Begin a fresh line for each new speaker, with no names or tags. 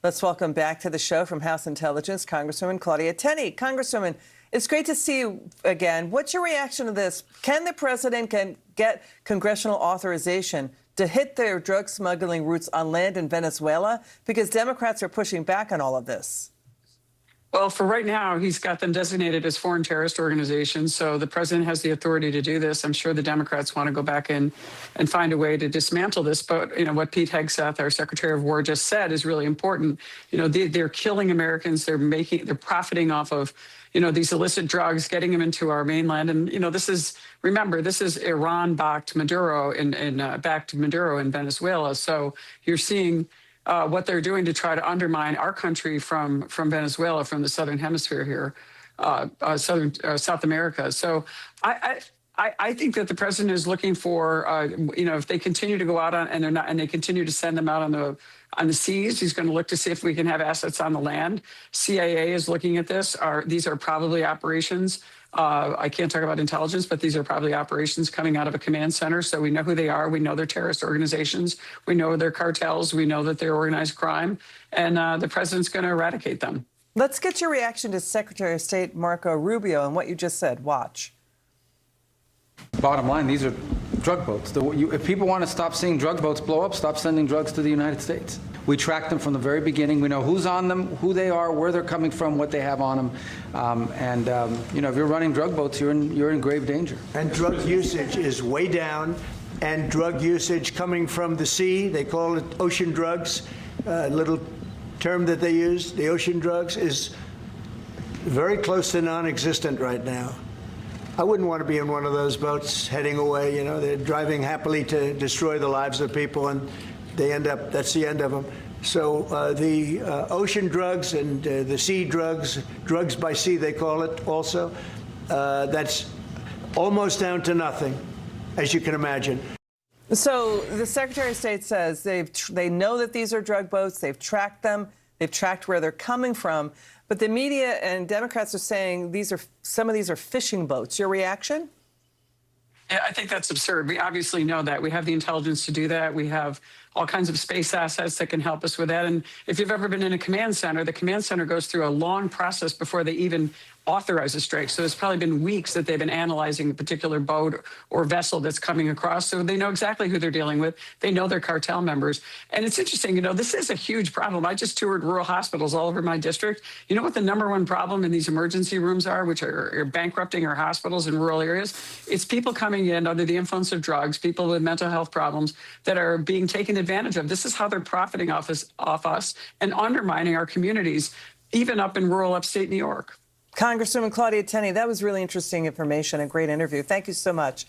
Let's welcome back to the show from House Intelligence, Congresswoman Claudia Tenney. Congresswoman, it's great to see you again. What's your reaction to this? Can the president get congressional authorization to hit their drug smuggling routes on land in Venezuela? Because Democrats are pushing back on all of this.
Well, for right now, he's got them designated as foreign terrorist organizations. So the president has the authority to do this. I'm sure the Democrats want to go back in and find a way to dismantle this. But, what Pete Hegseth, our Secretary of War, just said is really important. They're killing Americans. They're profiting off of, these illicit drugs, getting them into our mainland. And, this is Iran backed Maduro in Venezuela. So you're seeing what they're doing to try to undermine our country from Venezuela, from the southern hemisphere here, South America. So I think that the president is looking for, if they continue to go out and they continue to send them out on the seas, he's going to look to see if we can have assets on the land. CIA is looking at this. These are probably operations. I can't talk about intelligence, but these are probably operations coming out of a command center. So we know who they are. We know they're terrorist organizations. We know they're cartels. We know that they're organized crime. And the president's going to eradicate them.
Let's get your reaction to Secretary of State Marco Rubio and what you just said. Watch.
Bottom line, these are drug boats. If people want to stop seeing drug boats blow up, stop sending drugs to the United States. We track them from the very beginning. We know who's on them, who they are, where they're coming from, what they have on them. If you're running drug boats, you're in grave danger.
And drug usage is way down. And drug usage coming from the sea, they call it ocean drugs, little term that they use, the ocean drugs, is very close to non-existent right now. I wouldn't want to be in one of those boats heading away. They're driving happily to destroy the lives of people, and they end up, that's the end of them. So the ocean drugs and the sea drugs, drugs by sea they call it also, that's almost down to nothing, as you can imagine.
So the Secretary of State says they know that these are drug boats. They've tracked them. They've tracked where they're coming from. But the media and Democrats are saying some of these are fishing boats. Your reaction?
Yeah, I think that's absurd. We obviously know that. We have the intelligence to do that. We have all kinds of space assets that can help us with that. And if you've ever been in a command center, the command center goes through a long process before they even authorize a strike. So it's probably been weeks that they've been analyzing a particular boat or vessel that's coming across. So they know exactly who they're dealing with. They know they're cartel members. And it's interesting, this is a huge problem. I just toured rural hospitals all over my district. You know what the #1 problem in these emergency rooms are, which are bankrupting our hospitals in rural areas? It's people coming in under the influence of drugs, people with mental health problems that are being taken advantage of. This is how they're profiting off us and undermining our communities, even up in rural upstate New York.
Congresswoman Claudia Tenney, that was really interesting information, a great interview. Thank you so much.